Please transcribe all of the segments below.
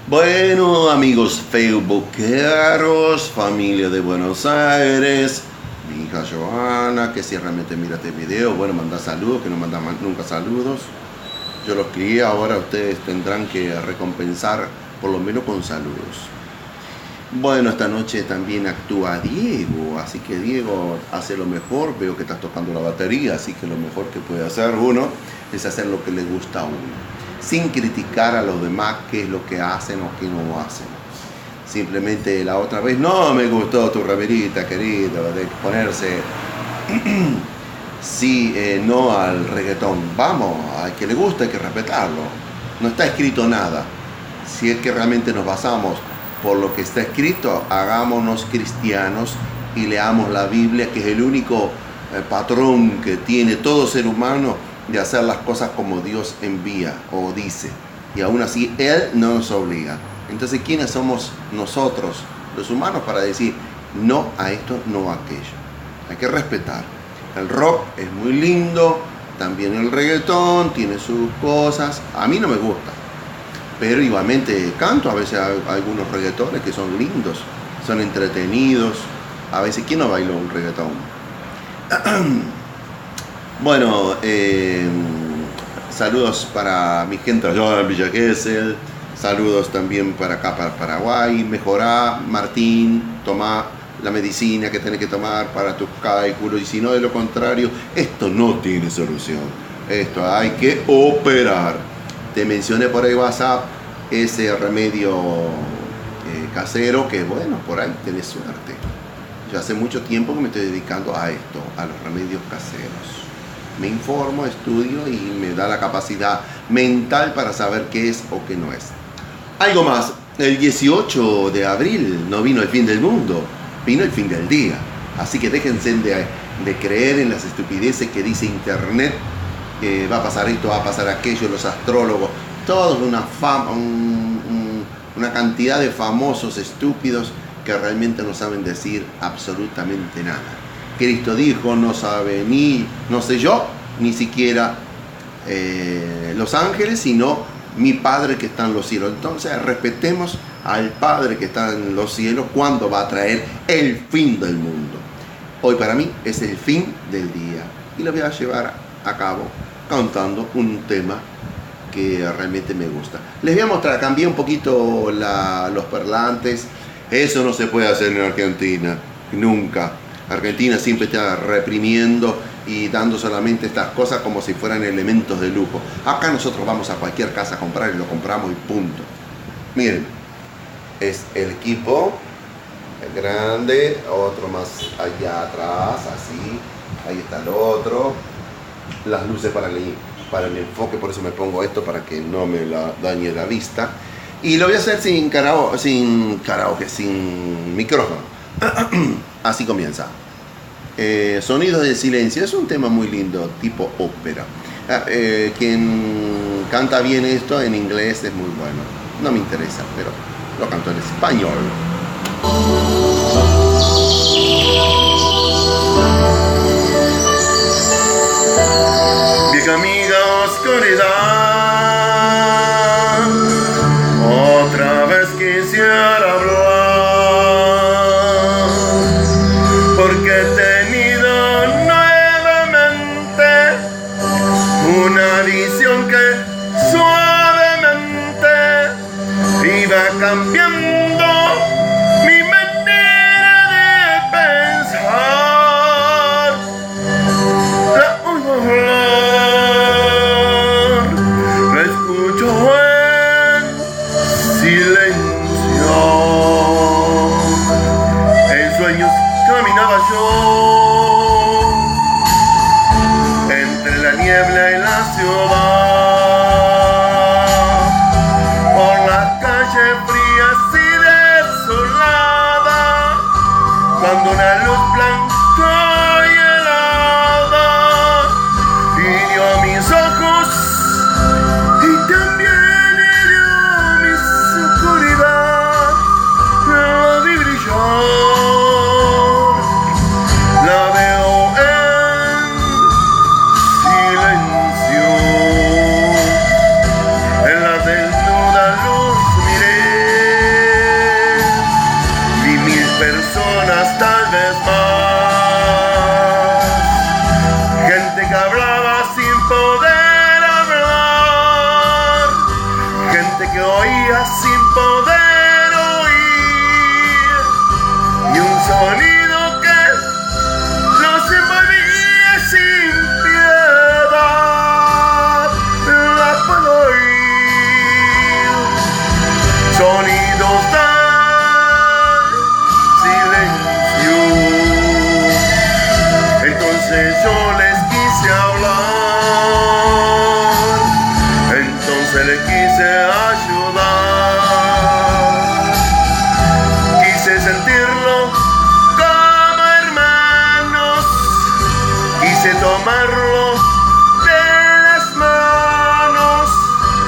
Bueno, amigos facebookeros, familia de Buenos Aires, mi hija Joana, que si realmente mira este video, bueno, manda saludos, que no manda nunca saludos. Yo los crié, ahora ustedes tendrán que recompensar por lo menos con saludos. Bueno, esta noche también actúa Diego, así que Diego hace lo mejor. Veo que estás tocando la batería, así que lo mejor que puede hacer uno es hacer lo que le gusta a uno, sin criticar a los demás qué es lo que hacen o qué no hacen. Simplemente la otra vez, no me gustó tu remerita, querido, de ponerse sí, no al reggaetón. Vamos, al que le gusta hay que respetarlo. No está escrito nada. Si es que realmente nos basamos por lo que está escrito, hagámonos cristianos y leamos la Biblia, que es el único patrón que tiene todo ser humano de hacer las cosas como Dios envía o dice. Y aún así, Él no nos obliga. Entonces, ¿quiénes somos nosotros, los humanos, para decir no a esto, no a aquello? Hay que respetar. El rock es muy lindo, también el reggaetón tiene sus cosas. A mí no me gusta, pero igualmente canto a veces algunos reggaetones que son lindos, son entretenidos. A veces, ¿quién no baila un reggaetón? Bueno, saludos para mi gente allá en Villa Gesell, saludos también para acá, para Paraguay. Mejorá, Martín, tomá la medicina que tenés que tomar para tus cálculos, y si no, de lo contrario, esto no tiene solución, esto hay que operar. Te mencioné por ahí WhatsApp ese remedio casero, que bueno, por ahí tenés suerte. Yo hace mucho tiempo que me estoy dedicando a esto, a los remedios caseros. Me informo, estudio y me da la capacidad mental para saber qué es o qué no es. Algo más, el 18 de abril no vino el fin del mundo, vino el fin del día. Así que déjense de creer en las estupideces que dice internet, que va a pasar esto, va a pasar aquello, los astrólogos, todos una cantidad de famosos estúpidos que realmente no saben decir absolutamente nada. Cristo dijo, no sabe no sé yo, ni siquiera los ángeles, sino mi Padre que está en los cielos. Entonces respetemos al Padre que está en los cielos cuando va a traer el fin del mundo. Hoy para mí es el fin del día y lo voy a llevar a cabo cantando un tema que realmente me gusta. Les voy a mostrar, cambié un poquito los parlantes. Eso no se puede hacer en Argentina, nunca. Argentina siempre está reprimiendo y dando solamente estas cosas como si fueran elementos de lujo. Acá nosotros vamos a cualquier casa a comprar y lo compramos y punto. Miren, es el equipo grande, otro más allá atrás, así. Ahí está el otro. Las luces para el enfoque, por eso me pongo esto, para que no me dañe la vista. Y lo voy a hacer sin micrófono. Así comienza. Sonidos de silencio. Es un tema muy lindo, tipo ópera. Quien canta bien esto en inglés es muy bueno. No me interesa, pero lo canto en español. Vieja amiga, oscuridad, otra vez quisiera hablar, porque he tenido nuevamente una visión que suavemente iba cambiando mi manera de pensar. La oigo hablar, la escucho en silencio. En sueños caminaba yo entre la niebla y la ciudad, por las calles frías y desoladas, cuando una luz blanca y helada hirió mis ojos y también hirió mi oscuridad. La vi brillar, la veo en silencio, en la desnuda luz miré que oía sin poder oír, y un sonido que los envolvía sin piedad. La puedo oír, sonidos silencio. Entonces yo les quise hablar, entonces les quise ayudar, quise sentirlo como hermanos, quise tomarlo de las manos,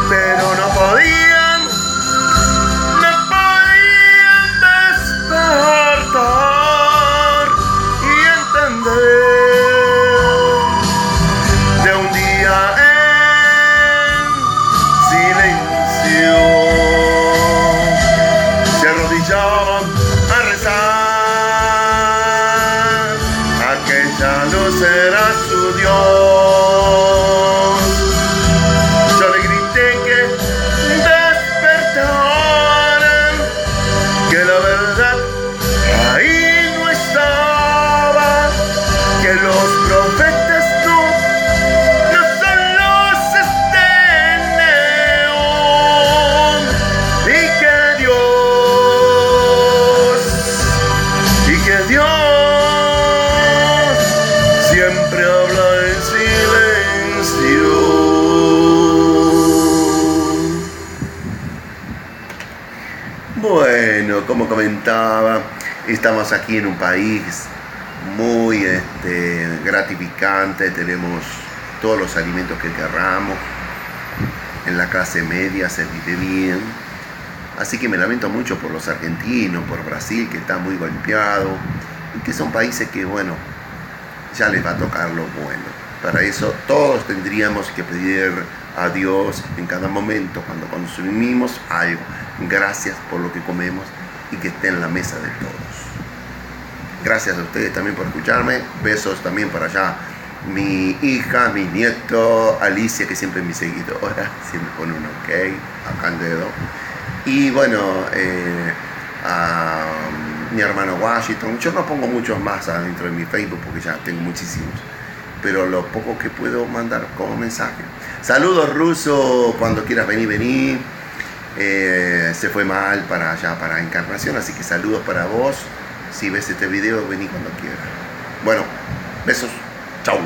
pero no podían despertar y entender. De un día en silencio se arrodillaban a rezar, aquella luz era su Dios. Yo le grité que despertaran, que la verdad ahí no estaba, que los profetas no son luces de neón, y que Dios siempre habla en silencio. Bueno, como comentaba, estamos aquí en un país muy gratificante, tenemos todos los alimentos que querramos, en la clase media se vive bien, así que me lamento mucho por los argentinos, por Brasil, que está muy golpeado, y que son países que, bueno, ya les va a tocar lo bueno. Para eso todos tendríamos que pedir a Dios en cada momento, cuando consumimos algo, gracias por lo que comemos y que esté en la mesa de todos. Gracias a ustedes también por escucharme. Besos también para allá. Mi hija, mi nieto, Alicia, que siempre es mi seguidora, siempre pone un ok, acá el dedo. Y bueno, a mi hermano Washington. Yo no pongo muchos más adentro de mi Facebook porque ya tengo muchísimos, pero lo poco que puedo mandar como mensaje. Saludos, Ruso, cuando quieras venir. Se fue mal para allá, para Encarnación, así que saludos para vos. Si ves este video, vení cuando quieras. Bueno, besos, chau.